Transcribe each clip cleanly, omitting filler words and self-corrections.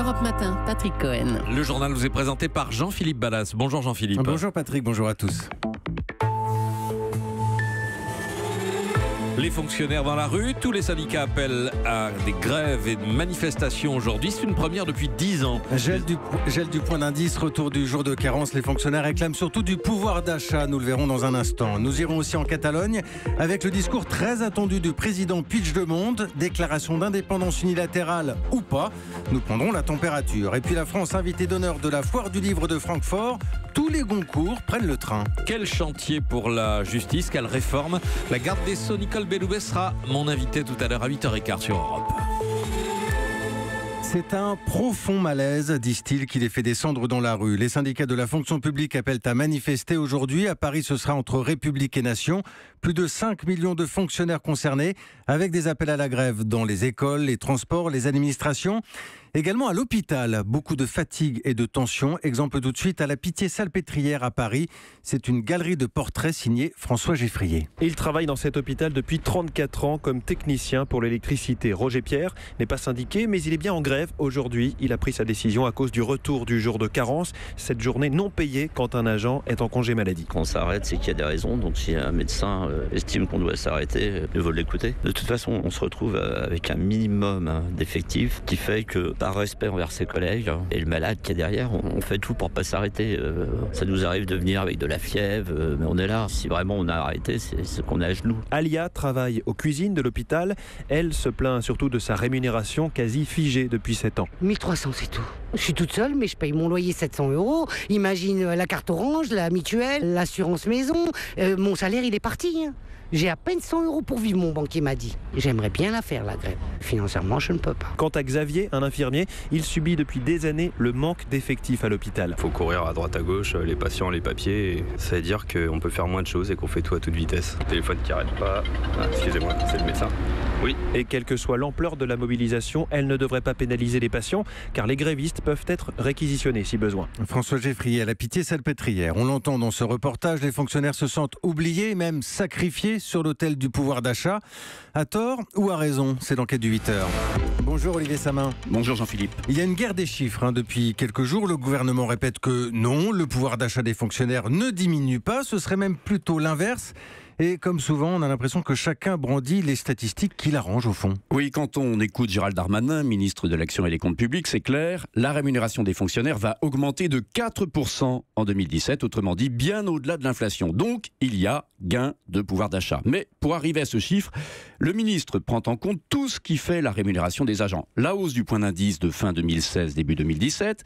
Europe Matin, Patrick Cohen. Le journal vous est présenté par Jean-Philippe Ballas. Bonjour Jean-Philippe. Bonjour Patrick, bonjour à tous. Les fonctionnaires dans la rue, tous les syndicats appellent à des grèves et de manifestations aujourd'hui. C'est une première depuis 10 ans. Gel du point d'indice, retour du jour de carence. Les fonctionnaires réclament surtout du pouvoir d'achat. Nous le verrons dans un instant. Nous irons aussi en Catalogne avec le discours très attendu du président Puigdemont. Déclaration d'indépendance unilatérale ou pas. Nous prendrons la température. Et puis la France, invitée d'honneur de la foire du livre de Francfort. Tous les Goncourt prennent le train. Quel chantier pour la justice, quelle réforme. La garde des Sceaux, Nicole Belloubet, sera mon invité tout à l'heure à 8h15 sur Europe. C'est un profond malaise, disent-ils, qui les fait descendre dans la rue. Les syndicats de la fonction publique appellent à manifester aujourd'hui. À Paris, ce sera entre République et Nation. Plus de 5 millions de fonctionnaires concernés, avec des appels à la grève dans les écoles, les transports, les administrations. Également à l'hôpital, beaucoup de fatigue et de tension. Exemple tout de suite à la Pitié-Salpêtrière à Paris. C'est une galerie de portraits signée François Geffrier. Il travaille dans cet hôpital depuis 34 ans comme technicien pour l'électricité. Roger Pierre n'est pas syndiqué, mais il est bien en grève. Aujourd'hui, il a pris sa décision à cause du retour du jour de carence. Cette journée non payée quand un agent est en congé maladie. Quand on s'arrête, c'est qu'il y a des raisons. Donc si un médecin estime qu'on doit s'arrêter, il vaut l'écouter. De toute façon, on se retrouve avec un minimum d'effectifs qui fait que par respect envers ses collègues et le malade qui est derrière, on fait tout pour pas s'arrêter. Ça nous arrive de venir avec de la fièvre, mais on est là. Si vraiment on a arrêté, c'est qu'on est à genoux. Alia travaille aux cuisines de l'hôpital. Elle se plaint surtout de sa rémunération quasi figée depuis 7 ans. 1300, c'est tout. Je suis toute seule, mais je paye mon loyer 700 €. Imagine la carte orange, la mutuelle, l'assurance maison. Mon salaire, il est parti. J'ai à peine 100 € pour vivre, mon banquier m'a dit. J'aimerais bien la faire, la grève. Financièrement, je ne peux pas. Quant à Xavier, un infirmier, il subit depuis des années le manque d'effectifs à l'hôpital. Il faut courir à droite à gauche, les patients, les papiers. Ça veut dire qu'on peut faire moins de choses et qu'on fait tout à toute vitesse. Le téléphone qui n'arrête pas. Ah, excusez-moi, c'est le médecin. Oui. Et quelle que soit l'ampleur de la mobilisation, elle ne devrait pas pénaliser les patients, car les grévistes peuvent être réquisitionnés si besoin. François Geffrier à la Pitié-Salpêtrière. On l'entend dans ce reportage, les fonctionnaires se sentent oubliés, même sacrifiés sur l'autel du pouvoir d'achat. À tort ou à raison? C'est l'enquête du 8h. Bonjour Olivier Samin. Bonjour Jean-Philippe. Il y a une guerre des chiffres depuis quelques jours. Le gouvernement répète que non, le pouvoir d'achat des fonctionnaires ne diminue pas. Ce serait même plutôt l'inverse. Et comme souvent, on a l'impression que chacun brandit les statistiques qui l'arrangent au fond. Oui, quand on écoute Gérald Darmanin, ministre de l'Action et des Comptes Publics, c'est clair, la rémunération des fonctionnaires va augmenter de 4% en 2017, autrement dit bien au-delà de l'inflation. Donc, il y a gain de pouvoir d'achat. Mais pour arriver à ce chiffre, le ministre prend en compte tout ce qui fait la rémunération des agents. La hausse du point d'indice de fin 2016, début 2017,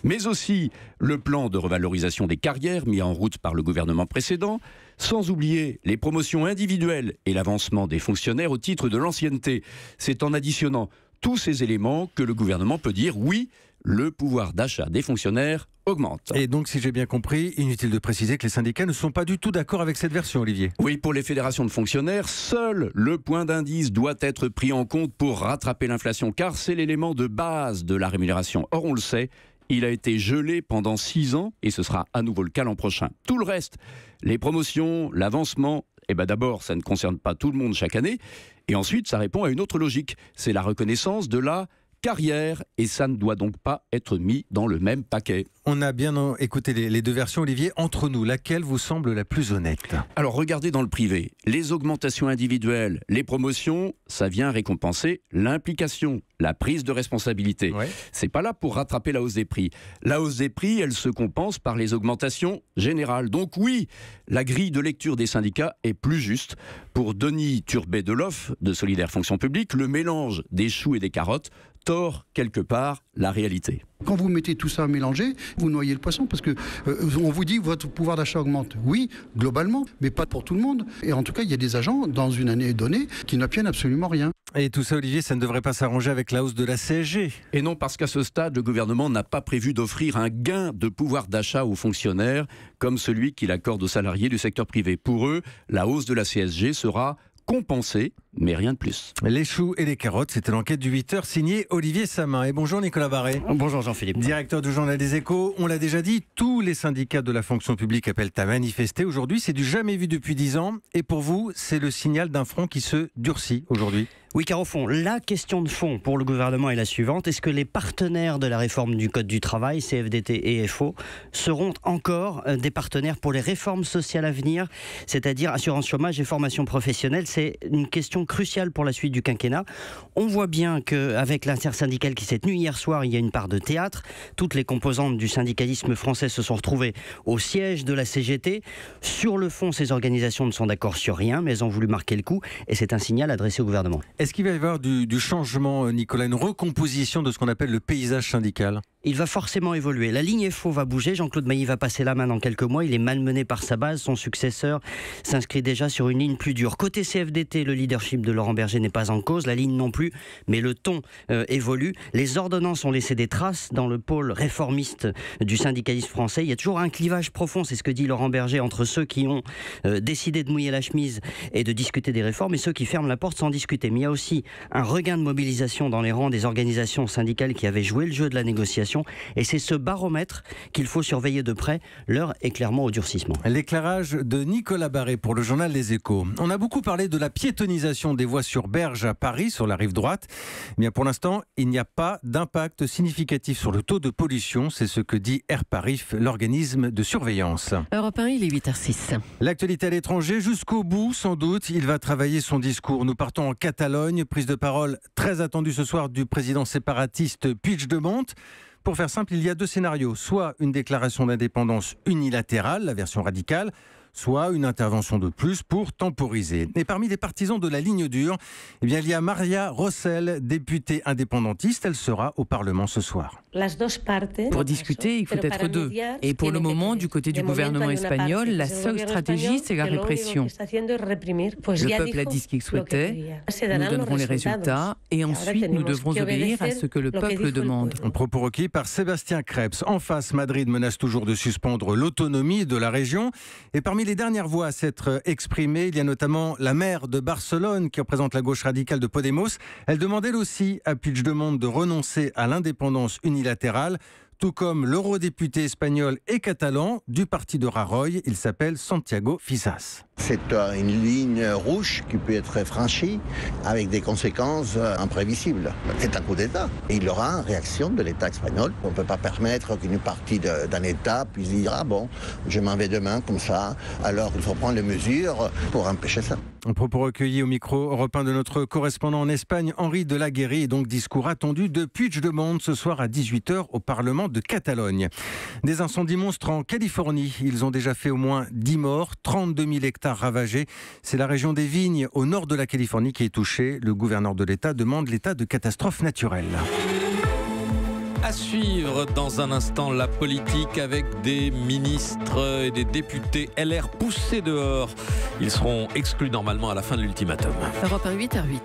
mais aussi le plan de revalorisation des carrières mis en route par le gouvernement précédent, sans oublier les promotions individuelles et l'avancement des fonctionnaires au titre de l'ancienneté. C'est en additionnant tous ces éléments que le gouvernement peut dire oui, le pouvoir d'achat des fonctionnaires augmente. Et donc, si j'ai bien compris, inutile de préciser que les syndicats ne sont pas du tout d'accord avec cette version, Olivier. Oui, pour les fédérations de fonctionnaires, seul le point d'indice doit être pris en compte pour rattraper l'inflation, car c'est l'élément de base de la rémunération. Or, on le sait, il a été gelé pendant 6 ans et ce sera à nouveau le cas l'an prochain. Tout le reste, les promotions, l'avancement, d'abord, ça ne concerne pas tout le monde chaque année. Et ensuite, ça répond à une autre logique. C'est la reconnaissance de la carrière et ça ne doit donc pas être mis dans le même paquet. On a bien écouté les deux versions, Olivier. Entre nous, laquelle vous semble la plus honnête? Alors regardez dans le privé, les augmentations individuelles, les promotions, ça vient récompenser l'implication, la prise de responsabilité. Ouais. C'est pas là pour rattraper la hausse des prix. La hausse des prix, elle se compense par les augmentations générales. Donc oui, la grille de lecture des syndicats est plus juste. Pour Denis Turbet-Deloff de Solidaire Fonction Publique, le mélange des choux et des carottes tord quelque part la réalité. Quand vous mettez tout ça mélangé, vous noyez le poisson parce que on vous dit votre pouvoir d'achat augmente. Oui, globalement, mais pas pour tout le monde. Et en tout cas, il y a des agents dans une année donnée qui n'obtiennent absolument rien. Et tout ça, Olivier, ça ne devrait pas s'arranger avec la hausse de la CSG. Et non, parce qu'à ce stade, le gouvernement n'a pas prévu d'offrir un gain de pouvoir d'achat aux fonctionnaires comme celui qu'il accorde aux salariés du secteur privé. Pour eux, la hausse de la CSG sera compensée, mais rien de plus. Les choux et les carottes, c'était l'enquête du 8h signée Olivier Samin. Et bonjour Nicolas Barré. Bonjour Jean-Philippe. Directeur du journal des Échos, on l'a déjà dit, tous les syndicats de la fonction publique appellent à manifester. Aujourd'hui, c'est du jamais vu depuis 10 ans. Et pour vous, c'est le signal d'un front qui se durcit aujourd'hui. Oui, car au fond, la question de fond pour le gouvernement est la suivante. Est-ce que les partenaires de la réforme du Code du travail, CFDT et FO, seront encore des partenaires pour les réformes sociales à venir, c'est-à-dire assurance chômage et formation professionnelle? C'est une question cruciale pour la suite du quinquennat. On voit bien qu'avec l'intersyndicale qui s'est tenue hier soir, il y a une part de théâtre. Toutes les composantes du syndicalisme français se sont retrouvées au siège de la CGT. Sur le fond, ces organisations ne sont d'accord sur rien, mais elles ont voulu marquer le coup et c'est un signal adressé au gouvernement. Est-ce qu'il va y avoir du changement, Nicolas, une recomposition de ce qu'on appelle le paysage syndical? Il va forcément évoluer. La ligne FO va bouger. Jean-Claude Mailly va passer la main dans quelques mois. Il est malmené par sa base. Son successeur s'inscrit déjà sur une ligne plus dure. Côté CFDT, le leadership de Laurent Berger n'est pas en cause. La ligne non plus. Mais le ton évolue. Les ordonnances ont laissé des traces dans le pôle réformiste du syndicalisme français. Il y a toujours un clivage profond, c'est ce que dit Laurent Berger, entre ceux qui ont décidé de mouiller la chemise et de discuter des réformes et ceux qui ferment la porte sans discuter. Mais il y a aussi un regain de mobilisation dans les rangs des organisations syndicales qui avaient joué le jeu de la négociation. Et c'est ce baromètre qu'il faut surveiller de près. L'heure est clairement au durcissement. L'éclairage de Nicolas Barré pour le journal Les Échos. On a beaucoup parlé de la piétonisation des voies sur Berge à Paris, sur la rive droite. Mais pour l'instant, il n'y a pas d'impact significatif sur le taux de pollution. C'est ce que dit Airparif, l'organisme de surveillance. Europe 1, il est 8h06. L'actualité à l'étranger, jusqu'au bout, sans doute, il va travailler son discours. Nous partons en Catalogne. Prise de parole très attendue ce soir du président séparatiste Puigdemont. Pour faire simple, il y a deux scénarios. Soit une déclaration d'indépendance unilatérale, la version radicale, soit une intervention de plus pour temporiser. Et parmi les partisans de la ligne dure, il y a Maria Rossell, députée indépendantiste. Elle sera au Parlement ce soir. Pour discuter, il faut être deux. Et pour le moment, du côté du gouvernement espagnol, la seule stratégie, c'est la répression. Le peuple a dit ce qu'il souhaitait. Nous donnerons les résultats et ensuite nous devrons obéir à ce que le peuple demande. Un propos requis par Sébastien Krebs. En face, Madrid menace toujours de suspendre l'autonomie de la région. Et parmi les dernières voix à s'être exprimées, il y a notamment la maire de Barcelone qui représente la gauche radicale de Podemos. Elle demande elle aussi à Puigdemont de renoncer à l'indépendance unilatérale, tout comme l'eurodéputé espagnol et catalan du parti de Rajoy. Il s'appelle Santiago Fisas. C'est une ligne rouge qui peut être franchie avec des conséquences imprévisibles. C'est un coup d'État. Et il y aura une réaction de l'État espagnol. On ne peut pas permettre qu'une partie d'un État puisse dire « Ah bon, je m'en vais demain comme ça ». Alors il faut prendre les mesures pour empêcher ça. Un propos recueilli au micro européen de notre correspondant en Espagne, Henri de Laguérie, et donc discours attendu de Puigdemont ce soir à 18h au Parlement de Catalogne. Des incendies monstres en Californie. Ils ont déjà fait au moins 10 morts, 32 000 hectares ravagés. C'est la région des vignes au nord de la Californie qui est touchée. Le gouverneur de l'État demande l'état de catastrophe naturelle. À suivre dans un instant la politique avec des ministres et des députés LR poussés dehors. Ils seront exclus normalement à la fin de l'ultimatum. Europe 1, 8h08.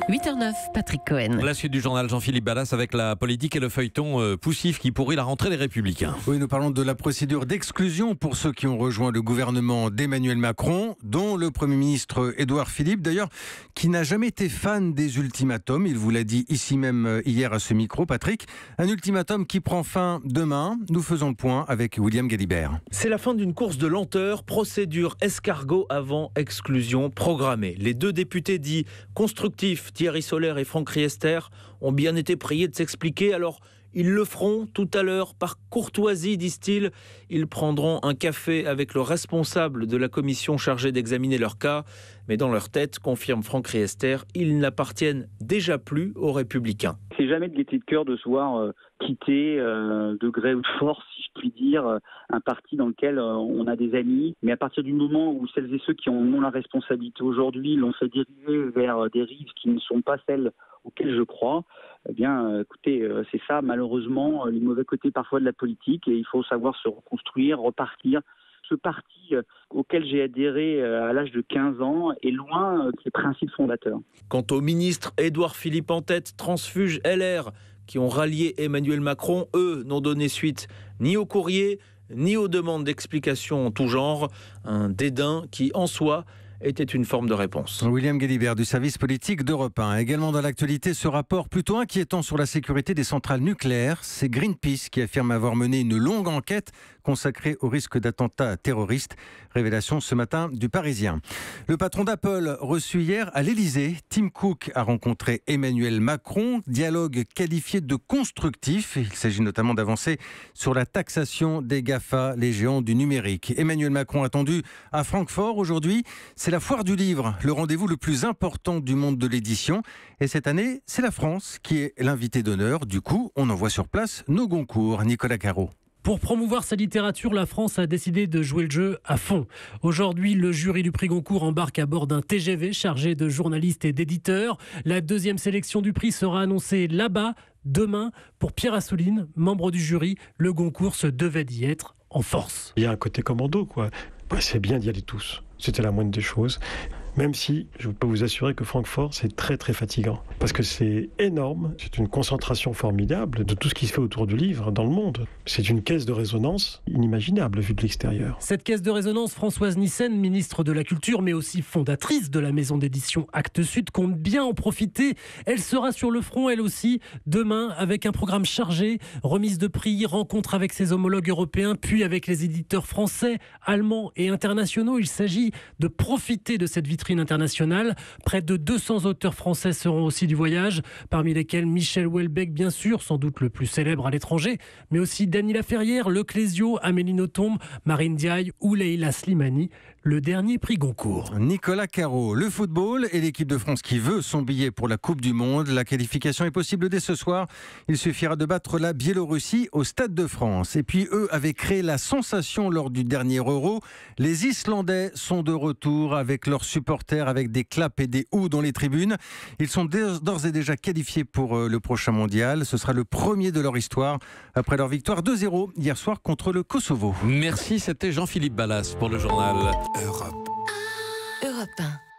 8h09, Patrick Cohen. La suite du journal Jean-Philippe Ballas avec la politique et le feuilleton poussif qui pourrit la rentrée des Républicains. Oui, nous parlons de la procédure d'exclusion pour ceux qui ont rejoint le gouvernement d'Emmanuel Macron, dont le Premier ministre Édouard Philippe, d'ailleurs, qui n'a jamais été fan des ultimatums. Il vous l'a dit ici même hier à ce micro, Patrick. Un ultimatum qui prend fin demain. Nous faisons le point avec William Galibert. C'est la fin d'une course de lenteur, procédure escargot avant exclusion programmée. Les deux députés dits constructifs, Thierry Solère et Franck Riester, ont bien été priés de s'expliquer. Alors, ils le feront tout à l'heure par courtoisie, disent-ils. Ils prendront un café avec le responsable de la commission chargée d'examiner leur cas. Mais dans leur tête, confirme Franck Riester, ils n'appartiennent déjà plus aux Républicains. C'est jamais de gaieté de cœur de se voir quitter de gré ou de force, si je puis dire, un parti dans lequel on a des amis. Mais à partir du moment où celles et ceux qui en ont la responsabilité aujourd'hui l'ont fait dériver vers des rives qui ne sont pas celles auxquelles je crois, eh bien, écoutez, c'est ça, malheureusement, les mauvais côtés parfois de la politique, et il faut savoir se reconstruire, repartir. Ce parti auquel j'ai adhéré à l'âge de 15 ans est loin de ses principes fondateurs. Quant au ministre Édouard Philippe en tête, transfuge LR, qui ont rallié Emmanuel Macron, eux n'ont donné suite ni au courrier, ni aux demandes d'explications en tout genre. Un dédain qui, en soi, était une forme de réponse. William Guélibert du service politique d'Europe 1. Également dans l'actualité, ce rapport plutôt inquiétant sur la sécurité des centrales nucléaires. C'est Greenpeace qui affirme avoir mené une longue enquête consacrée au risque d'attentats terroristes. Révélation ce matin du Parisien. Le patron d'Apple reçu hier à l'Elysée. Tim Cook a rencontré Emmanuel Macron. Dialogue qualifié de constructif. Il s'agit notamment d'avancer sur la taxation des GAFA, les géants du numérique. Emmanuel Macron attendu à Francfort aujourd'hui. C'est la foire du livre, le rendez-vous le plus important du monde de l'édition. Et cette année, c'est la France qui est l'invité d'honneur. Du coup, on envoie sur place nos Goncourt. Nicolas Caro. Pour promouvoir sa littérature, la France a décidé de jouer le jeu à fond. Aujourd'hui, le jury du prix Goncourt embarque à bord d'un TGV chargé de journalistes et d'éditeurs. La deuxième sélection du prix sera annoncée là-bas, demain. Pour Pierre Assouline, membre du jury, le Goncourt se devait d'y être en force. Il y a un côté commando, quoi. C'est bien d'y aller tous. C'était la moindre des choses. Même si, je peux vous assurer que Francfort, c'est très très fatigant. Parce que c'est énorme, c'est une concentration formidable de tout ce qui se fait autour du livre dans le monde. C'est une caisse de résonance inimaginable vue de l'extérieur. Cette caisse de résonance, Françoise Nyssen, ministre de la Culture, mais aussi fondatrice de la maison d'édition Actes Sud, compte bien en profiter. Elle sera sur le front, elle aussi, demain, avec un programme chargé, remise de prix, rencontre avec ses homologues européens, puis avec les éditeurs français, allemands et internationaux. Il s'agit de profiter de cette vitrine internationale. Près de 200 auteurs français seront aussi du voyage, parmi lesquels Michel Houellebecq, bien sûr, sans doute le plus célèbre à l'étranger, mais aussi Dany Laferrière, Le Clésio, Amélie Nothomb, Marine Diaye ou Leila Slimani, le dernier prix Goncourt. Nicolas Caro, le football et l'équipe de France qui veut son billet pour la Coupe du Monde. La qualification est possible dès ce soir. Il suffira de battre la Biélorussie au Stade de France. Et puis eux avaient créé la sensation lors du dernier Euro. Les Islandais sont de retour avec leurs supporters, avec des claps et des houes dans les tribunes. Ils sont d'ores et déjà qualifiés pour le prochain mondial. Ce sera le premier de leur histoire après leur victoire 2-0 hier soir contre le Kosovo. Merci, c'était Jean-Philippe Ballas pour le journal Europe 1.